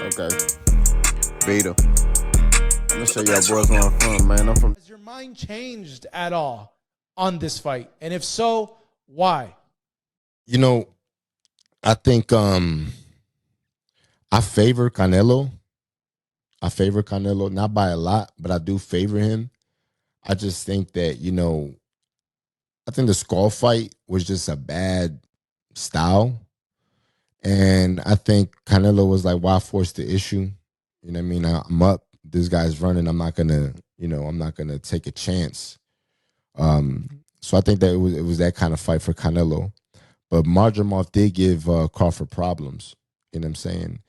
Okay. Beta. I'm gonna show y'all boys where I'm from, man. I'm from. Has your mind changed at all on this fight? And if so, why? You know, I think I favor Canelo. I favor Canelo, not by a lot, but I do favor him. I just think that, I think the skull fight was just a bad style. And I think Canelo was like, why force the issue? You know what I mean? I'm up. This guy's running. I'm not gonna take a chance. So I think that it was that kind of fight for Canelo. But Marjamov did give Crawford problems. You know what I'm saying?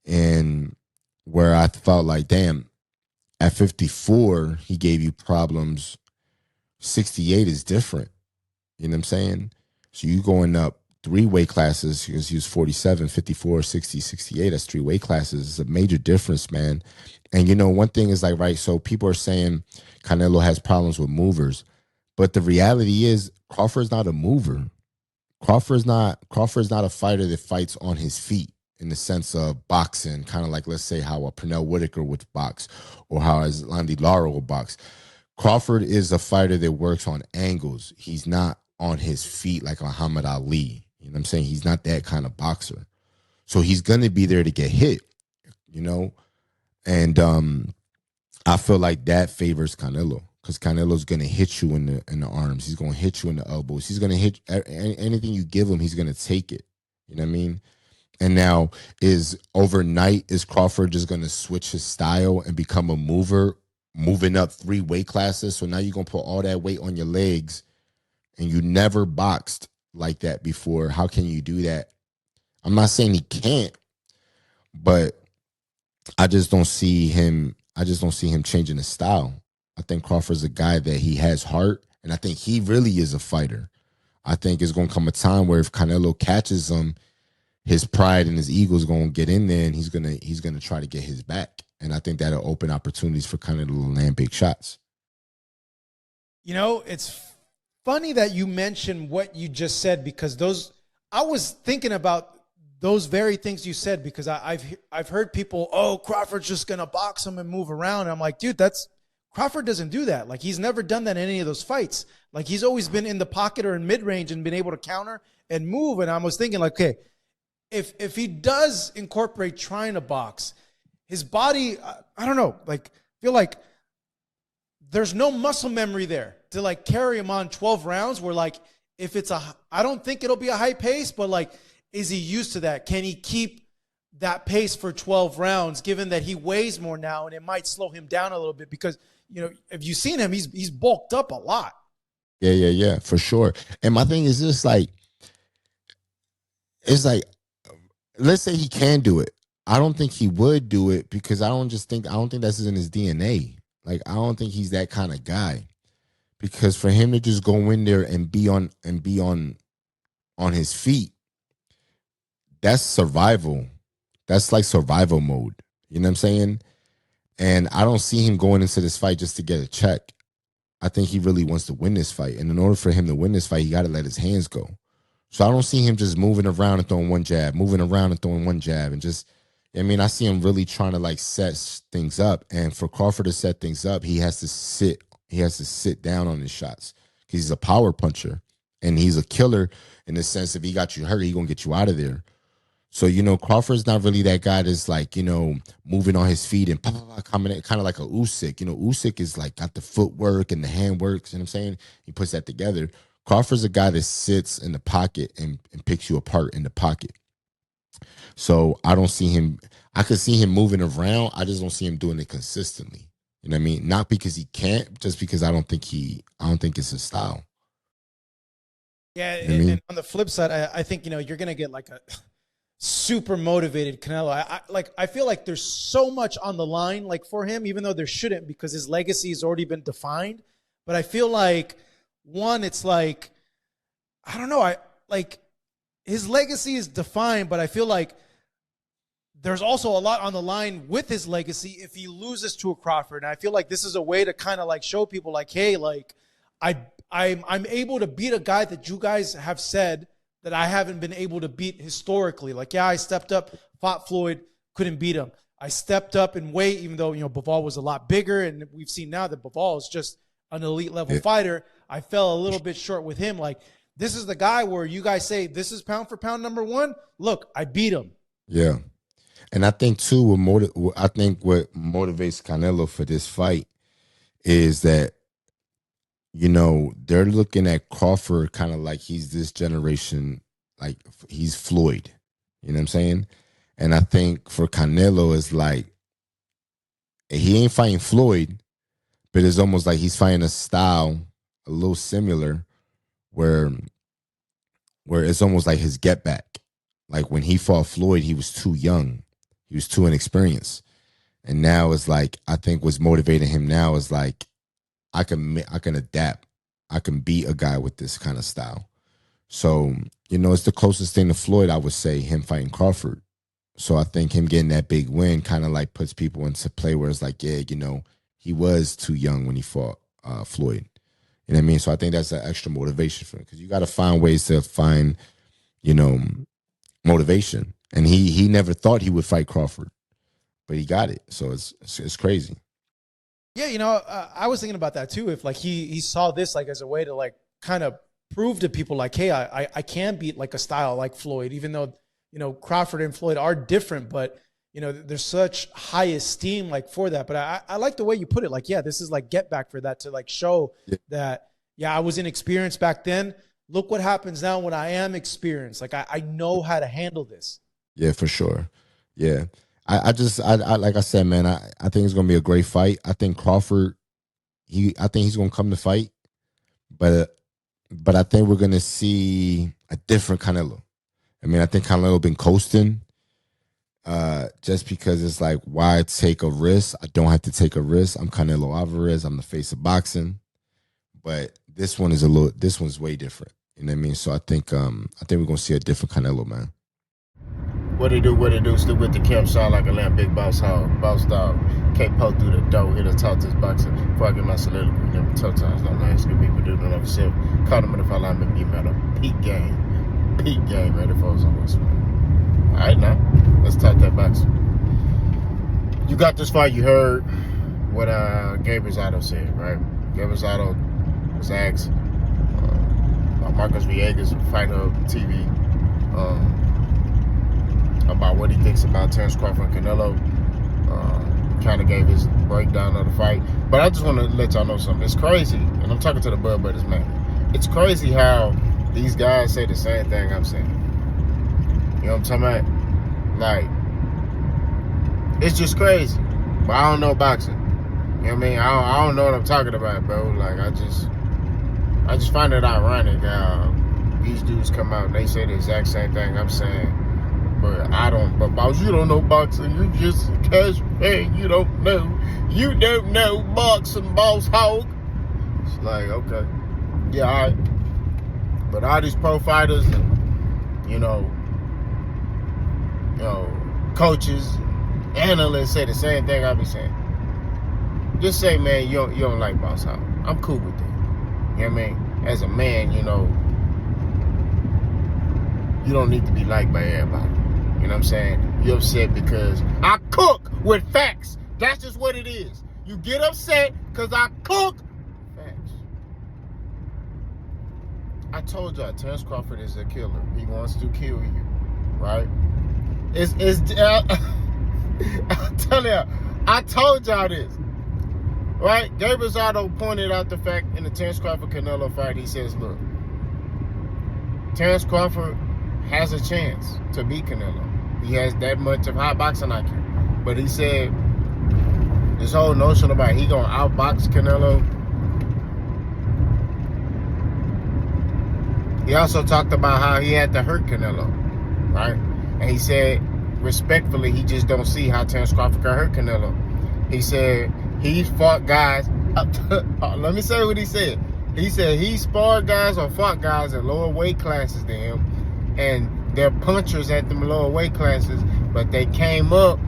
And where I felt like, damn, at 54, he gave you problems. 68 is different. You know what I'm saying? So you going up 3 weight classes because he was 47, 54, 60, 68. That's 3 weight classes. It's a major difference, man. And one thing is like, right, so people are saying Canelo has problems with movers. But the reality is Crawford's not a mover. Crawford's not a fighter that fights on his feet in the sense of boxing, kind of like, let's say, how a Pernell Whitaker would box or how Landy Lara would box. Crawford is a fighter that works on angles. He's not on his feet like Muhammad Ali. You know what I'm saying? He's not that kind of boxer. So he's going to be there to get hit, And I feel like that favors Canelo because Canelo's going to hit you in the arms. He's going to hit you in the elbows. He's going to hit anything you give him, he's going to take it. You know what I mean? And now is Crawford just going to switch his style and become a mover, moving up 3 weight classes? So now you're going to put all that weight on your legs and you never boxed like that before. How can you do that? I'm not saying he can't, but I just don't see him changing his style. I think Crawford's a guy that he has heart, and I think he really is a fighter. I think it's going to come a time where if Canelo catches him, his pride and his ego is going to get in there, and he's going to try to get his back. And I think that'll open opportunities for Canelo to land big shots. It's funny that you mentioned what you just said because I was thinking about those very things you said because I've heard people, Crawford's just gonna box him and move around. And I'm like, dude, Crawford doesn't do that. Like he's never done that in any of those fights. Like he's always been in the pocket or in mid range and been able to counter and move. And I was thinking like, okay, if he does incorporate trying to box, his body, I don't know, like feel like there's no muscle memory there to like carry him on 12 rounds where like if I don't think it'll be a high pace, but like, is he used to that? Can he keep that pace for 12 rounds given that he weighs more now and it might slow him down a little bit because, if you've seen him, he's bulked up a lot. Yeah, for sure. And my thing is just like, it's like, let's say he can do it. I don't think he would do it because I don't think that's in his DNA. Like, I don't think he's that kind of guy. Because for him to just go in there and be on his feet, that's survival. That's like survival mode. You know what I'm saying? And I don't see him going into this fight just to get a check. I think he really wants to win this fight. And in order for him to win this fight, he got to let his hands go. So I don't see him just moving around and throwing one jab, and just, I see him really trying to like set things up. And for Crawford to set things up, he has to sit down on his shots because he's a power puncher and he's a killer in the sense if he got you hurt, he's going to get you out of there. So, Crawford's not really that guy that's like, moving on his feet and coming in, kind of like a Usyk. Usyk is like got the footwork and the handwork, you know what I'm saying? He puts that together. Crawford's a guy that sits in the pocket and picks you apart in the pocket. So I don't see him. I could see him moving around. I just don't see him doing it consistently. You know what I mean? Not because he can't, just because I don't think it's his style. Yeah, and on the flip side, I think, you're going to get like a super motivated Canelo. I feel like there's so much on the line like for him, even though there shouldn't because his legacy has already been defined. But I feel like it's like, I don't know. His legacy is defined, but I feel like there's also a lot on the line with his legacy if he loses to a Crawford. And I feel like this is a way to kind of like show people like, hey, like I'm able to beat a guy that you guys have said that I haven't been able to beat historically. Like, yeah, I stepped up, fought Floyd, couldn't beat him. I stepped up in weight, even though, Bivol was a lot bigger, and we've seen now that Bivol is just an elite level fighter. I fell a little bit short with him. Like, this is the guy where you guys say, this is pound for pound number one. Look, I beat him. Yeah. And I think, too, what motivates Canelo for this fight is that, they're looking at Crawford kind of like he's this generation, like he's Floyd. You know what I'm saying? And I think for Canelo, it's like he ain't fighting Floyd, but it's almost like he's fighting a style a little similar where it's almost like his get back. Like when he fought Floyd, he was too young. He was too inexperienced. And now it's like, I think what's motivating him now is like, I can adapt. I can beat a guy with this kind of style. So, it's the closest thing to Floyd, I would say, him fighting Crawford. So I think him getting that big win kind of like puts people into play where it's like, yeah, he was too young when he fought Floyd. You know what I mean? So I think that's an extra motivation for him because you got to find ways to find, motivation. And he never thought he would fight Crawford, but he got it. So it's crazy. Yeah, I was thinking about that too. If like he saw this like as a way to like kind of prove to people like, hey, I can beat like a style like Floyd, even though Crawford and Floyd are different, but there's such high esteem like for that. But I like the way you put it. Like, yeah, this is like get back for that to like show that, yeah, I was inexperienced back then. Look what happens now when I am experienced. Like I know how to handle this. Yeah, for sure. Yeah. I like I said, man, I think it's gonna be a great fight. I think Crawford, I think he's gonna come to fight, but I think we're gonna see a different Canelo. I mean, I think Canelo been coasting, just because it's like, why take a risk? I don't have to take a risk. I'm Canelo Alvarez. I'm the face of boxing, but this one's way different. You know what I mean? So I think we're gonna see a different Canelo, man. What it do, still with the camp, sound like a lamb, big boss hog, boss dog. Can't poke through the door, hit a talk this boxer. Before I get my soliloquy, never tough times, don't ask good people do it yourself. Caught him in the fall, I'm in metal. Peak game, ready for us on this one. All right, now, let's talk that boxing. You got this fight, you heard what Gabe Rosado said, right? Gabe Rosado was asked by Marcus Villegas, Fight Hub TV, about what he thinks about Terence Crawford and Canelo. Kind of gave his breakdown of the fight. But I just want to let y'all know something. It's crazy, and I'm talking to the Bud Brothers, man. It's crazy how these guys say the same thing I'm saying. You know what I'm talking about? Like, it's just crazy. But I don't know boxing. You know what I mean? I don't know what I'm talking about, bro. Like, I just find it ironic how these dudes come out and they say the exact same thing I'm saying. But I don't, but boss, you don't know boxing. You just a casual fan. You don't know boxing, boss hog. It's like, okay, yeah, all right. But all these pro fighters and, coaches, analysts say the same thing I be saying. Just say, man, you don't like boss hog. I'm cool with that. You know what I mean? As a man, you don't need to be liked by everybody. You know what I'm saying? You're upset because I cook with facts. That's just what it is. You get upset because I cook facts. I told y'all, Terence Crawford is a killer. He wants to kill you, right? I'm telling y'all, I told y'all this, right? Gabe Rosado pointed out the fact in the Terence Crawford-Canelo fight. He says, look, Terence Crawford has a chance to beat Canelo. He has that much of high boxing IQ. But he said this whole notion about he gonna outbox Canelo. He also talked about how he had to hurt Canelo, right? And he said, respectfully, he just don't see how Terence Crawford can hurt Canelo. He said he fought guys. Let me say what he said. He said he sparred guys or fought guys at lower weight classes than him, and they're punchers at them lower weight classes, but they came up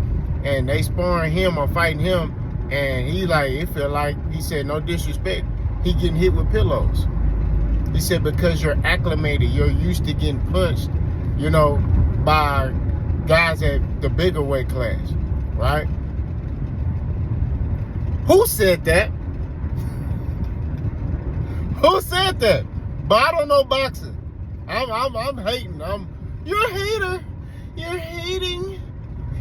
and they sparring him or fighting him, and it feel like, he said, no disrespect, he getting hit with pillows. He said, because you're acclimated, you're used to getting punched, by guys at the bigger weight class, right? Who said that? Who said that? But I don't know boxing. I'm hating. You're a hater. You're hating.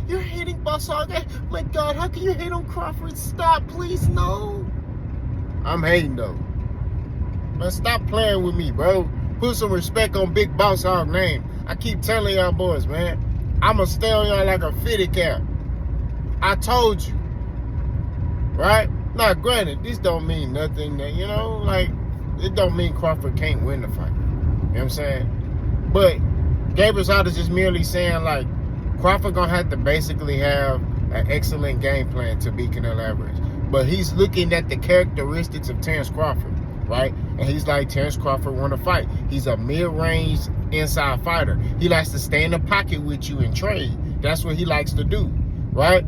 You're hating Rosado. My God, how can you hate on Crawford? Stop, please, no. I'm hating though. Man, stop playing with me, bro. Put some respect on Big Boss Hog name. I keep telling y'all boys, man, I'ma stay on y'all like a fitted cap. I told you. Right? Now, granted, this don't mean nothing that, you know, like, it don't mean Crawford can't win the fight. You know what I'm saying? But Gabe Rosado is just merely saying, like, Crawford gonna have to basically have an excellent game plan to beat Canelo Alvarez. But he's looking at the characteristics of Terence Crawford, right? And he's like, Terence Crawford want to fight. He's a mid-range inside fighter. He likes to stay in the pocket with you and trade. That's what he likes to do, right?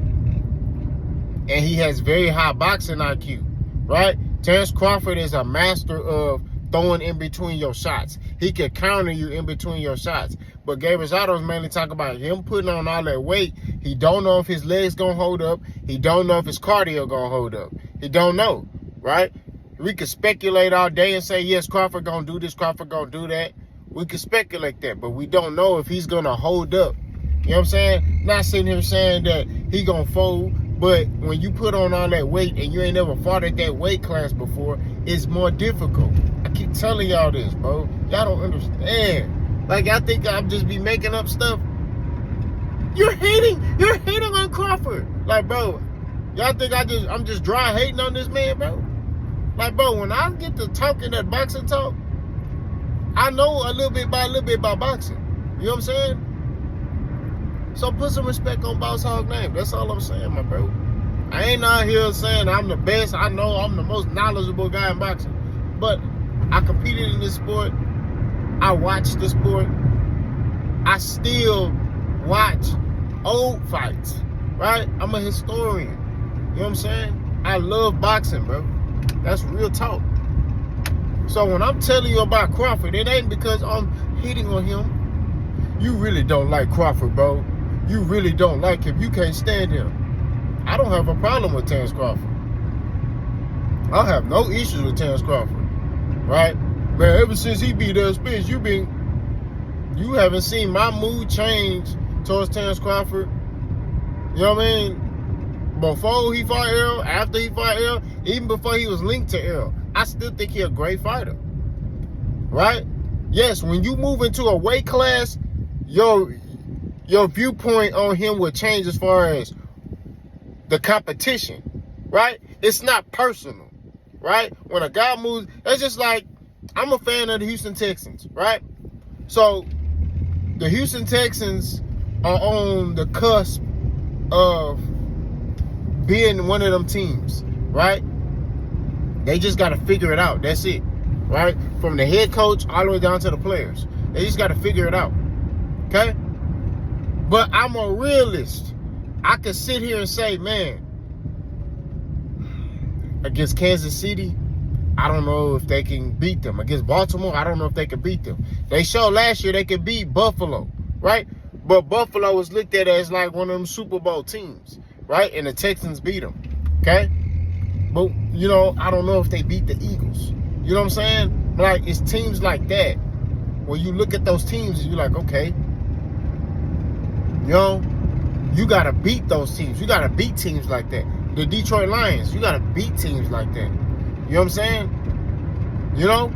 And he has very high boxing IQ, right? Terence Crawford is a master of throwing in between your shots. He can counter you in between your shots. But Gabe Rosado is mainly talking about him putting on all that weight. He don't know if his legs gonna hold up. He don't know if his cardio gonna hold up. He don't know, right? We could speculate all day and say, yes, Crawford gonna do this, Crawford gonna do that. We could speculate that, but we don't know if he's gonna hold up. You know what I'm saying? Not sitting here saying that he gonna fold, but when you put on all that weight and you ain't never fought at that weight class before, it's more difficult. I keep telling y'all this, bro. Y'all don't understand. Like, y'all think I'm just be making up stuff. You're hating on Crawford. Like, bro, y'all think I'm just dry hating on this man, bro? Like, bro, when I get to talking that boxing talk, I know a little bit by boxing. You know what I'm saying? So put some respect on Boss Hog name. That's all I'm saying, my bro. I ain't out here saying I'm the best. I know I'm the most knowledgeable guy in boxing. But I competed in this sport. I watched the sport. I still watch old fights, right? I'm a historian. You know what I'm saying? I love boxing, bro. That's real talk. So when I'm telling you about Crawford, it ain't because I'm hitting on him. You really don't like Crawford, bro. You really don't like him. You can't stand him. I don't have a problem with Terence Crawford. I have no issues with Terence Crawford, right? Man, ever since he beat us, Spence, you haven't seen my mood change towards Terence Crawford. You know what I mean? Before he fought Errol, after he fought Errol, even before he was linked to Errol, I still think he's a great fighter, right? Yes, when you move into a weight class, your viewpoint on him will change as far as the competition, right? It's not personal, right? When a guy moves, that's just like, I'm a fan of the Houston Texans, right? So the Houston Texans are on the cusp of being one of them teams, right? They just got to figure it out. That's it, right? From the head coach all the way down to the players. They just got to figure it out, okay? But I'm a realist. I could sit here and say, man, against Kansas City, I don't know if they can beat them. Against Baltimore, I don't know if they can beat them. They showed last year they could beat Buffalo, right? But Buffalo was looked at as like one of them Super Bowl teams, right? And the Texans beat them, okay? But, you know, I don't know if they beat the Eagles. You know what I'm saying? Like, it's teams like that. When you look at those teams, you're like, okay, you know, you got to beat those teams. You got to beat teams like that. The Detroit Lions, you got to beat teams like that. You know what I'm saying? You know?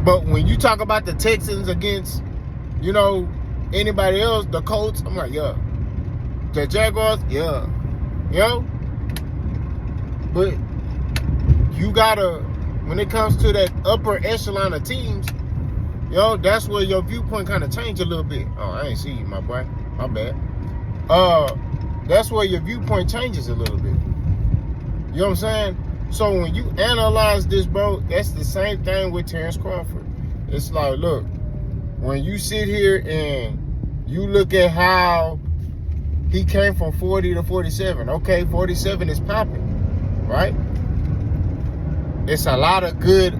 But when you talk about the Texans against, you know, anybody else, the Colts, I'm like, yeah. The Jaguars, yeah. You know? But you gotta, when it comes to that upper echelon of teams, you know, that's where your viewpoint kind of changed a little bit. Oh, I ain't see you, my boy. My bad. That's where your viewpoint changes a little bit. You know what I'm saying? So when you analyze this, bro, that's the same thing with Terence Crawford. It's like, look, when you sit here and you look at how he came from 40 to 47. Okay, 47 is popping, right? It's a lot of good,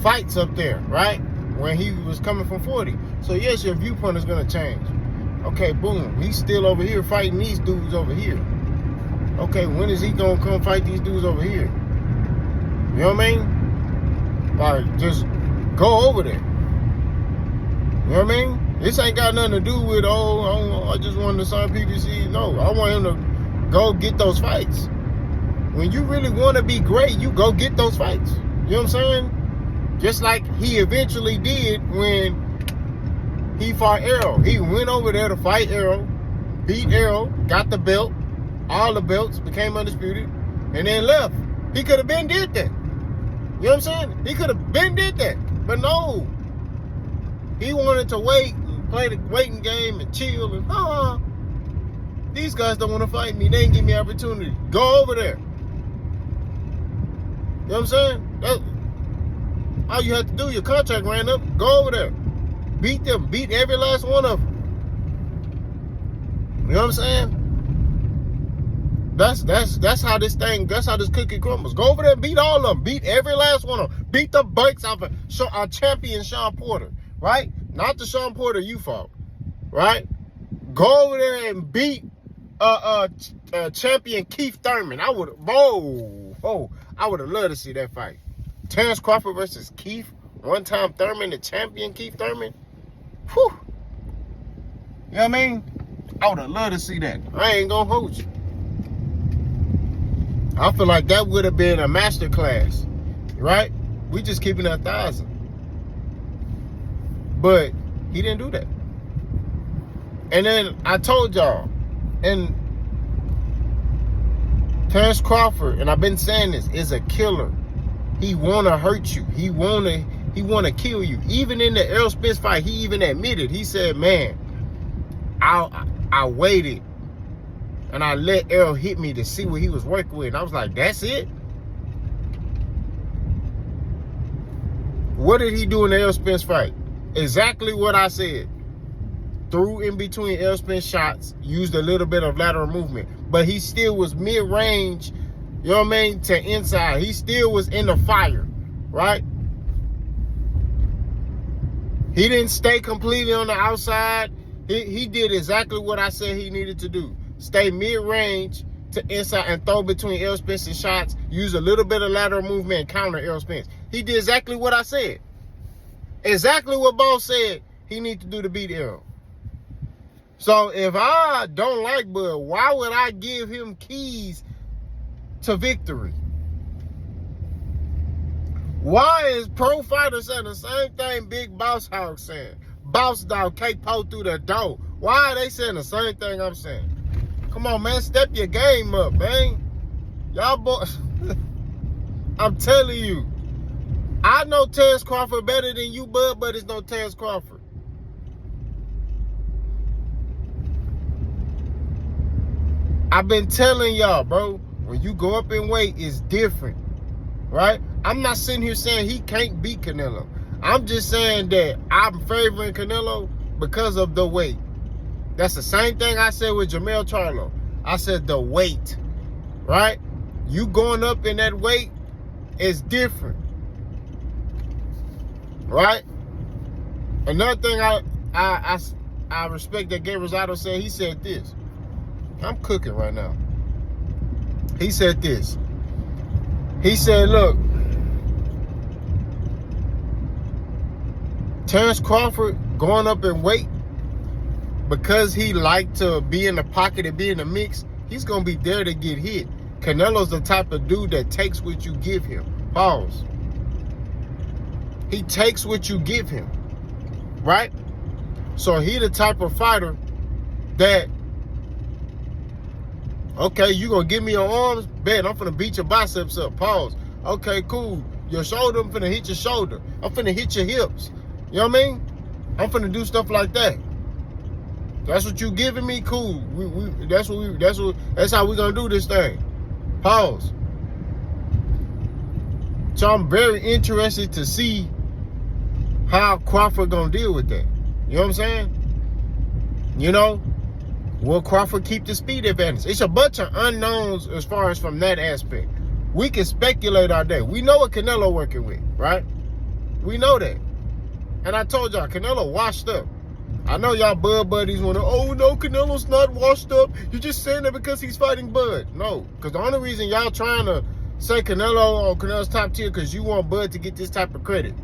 fights up there, right? When he was coming from 40. So yes, your viewpoint is gonna change. Okay, boom. He's still over here fighting these dudes over here. Okay, when is he gonna come fight these dudes over here? You know what I mean? Like, just go over there. You know what I mean? This ain't got nothing to do with, I just wanted to sign PBC. No, I want him to go get those fights. When you really want to be great, you go get those fights. You know what I'm saying? Just like he eventually did when he fought Errol. He went over there to fight Errol, beat Errol, got the belt, all the belts, became undisputed, and then left. He could have been did that. You know what I'm saying? He could have been did that. But no. He wanted to wait and play the waiting game and chill and these guys don't want to fight me. They ain't give me opportunity. Go over there. You know what I'm saying? That's all you had to do. Your contract ran up. Go over there. Beat them. Beat every last one of them. You know what I'm saying? That's how this cookie crumbles. Go over there and beat all of them. Beat every last one of them. Beat the brakes off of our champion Sean Porter. Right? Not the Sean Porter you fought. Right? Go over there and beat champion Keith Thurman. I would have loved to see that fight. Terence Crawford versus Keith. One-time Thurman, the champion Keith Thurman. Whew. You know what I mean? I would have loved to see that. I ain't gonna hold you. I feel like that would have been a masterclass, right? We just keeping it 1,000. But he didn't do that. And then I told y'all, and Terence Crawford, and I've been saying this, is a killer. He wanna hurt you. He wanna kill you. Even in the Errol Spence fight, he even admitted. He said, "Man, I waited and I let Errol hit me to see what he was working with." And I was like, "That's it." What did he do in the Errol Spence fight? Exactly what I said. Threw in between Errol Spence shots, used a little bit of lateral movement, but he still was mid-range, you know what I mean, to inside. He still was in the fire, right? He didn't stay completely on the outside. He did exactly what I said he needed to do. Stay mid-range to inside and throw between Errol Spence's shots, use a little bit of lateral movement and counter Errol Spence. He did exactly what I said. Exactly what Boss said he needed to do to beat Errol. So if I don't like Bud, why would I give him keys to victory? Why is Pro Fighter saying the same thing Big Boss Hog saying? Boss Dog can't pull through the door. Why are they saying the same thing I'm saying? Come on, man, step your game up, man. Y'all boys, I'm telling you, I know Terence Crawford better than you, Bud, but it's no Terence Crawford. I've been telling y'all, bro, when you go up in weight, it's different, right? I'm not sitting here saying he can't beat Canelo. I'm just saying that I'm favoring Canelo because of the weight. That's the same thing I said with Jermell Charlo. I said the weight, right? You going up in that weight is different, right? Another thing I respect that Gabe Rosado said, he said this. I'm cooking right now. He said this. He said, look, Terence Crawford going up in weight, because he liked to be in the pocket and be in the mix, he's going to be there to get hit. Canelo's the type of dude that takes what you give him. Pause. He takes what you give him, right? So he the type of fighter that, okay, you going to give me your arms? Bet, I'm finna beat your biceps up. Pause. Okay, cool. Your shoulder, I'm finna hit your shoulder. I'm finna hit your hips. You know what I mean? I'm finna do stuff like that. That's what you giving me? Cool. That's how we gonna do this thing. Pause. So I'm very interested to see how Crawford gonna deal with that. You know what I'm saying? You know, will Crawford keep the speed advantage? It's a bunch of unknowns as far as from that aspect. We can speculate all day. We know what Canelo working with, right? We know that. And I told y'all, Canelo washed up. I know y'all Bud buddies want to, oh no, Canelo's not washed up. You're just saying that because he's fighting Bud. No, because the only reason y'all trying to say Canelo's top tier because you want Bud to get this type of credit.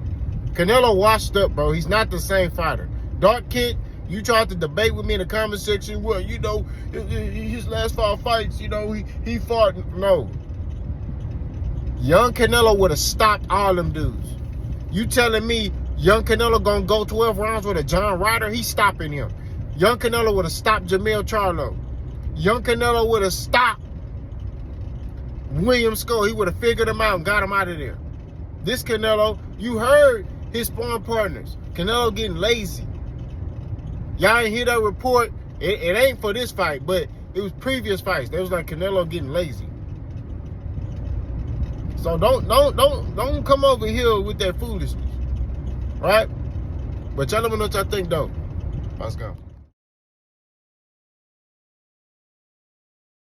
Canelo washed up, bro. He's not the same fighter. Dark Kid, you tried to debate with me in the comment section. Well, you know, his last 5 fights, you know, he fought. No. Young Canelo would have stopped all them dudes. You telling me young Canelo gonna go 12 rounds with a John Ryder? He's stopping him. Young Canelo would have stopped Jamil Charlo. Young Canelo would have stopped William Skull. He would have figured him out and got him out of there. This Canelo, you heard his sparring partners. Canelo getting lazy. Y'all ain't hear that report. It ain't for this fight, but it was previous fights. They was like Canelo getting lazy. So don't come over here with that foolishness. Right? But y'all let me know what y'all think though. Let's go.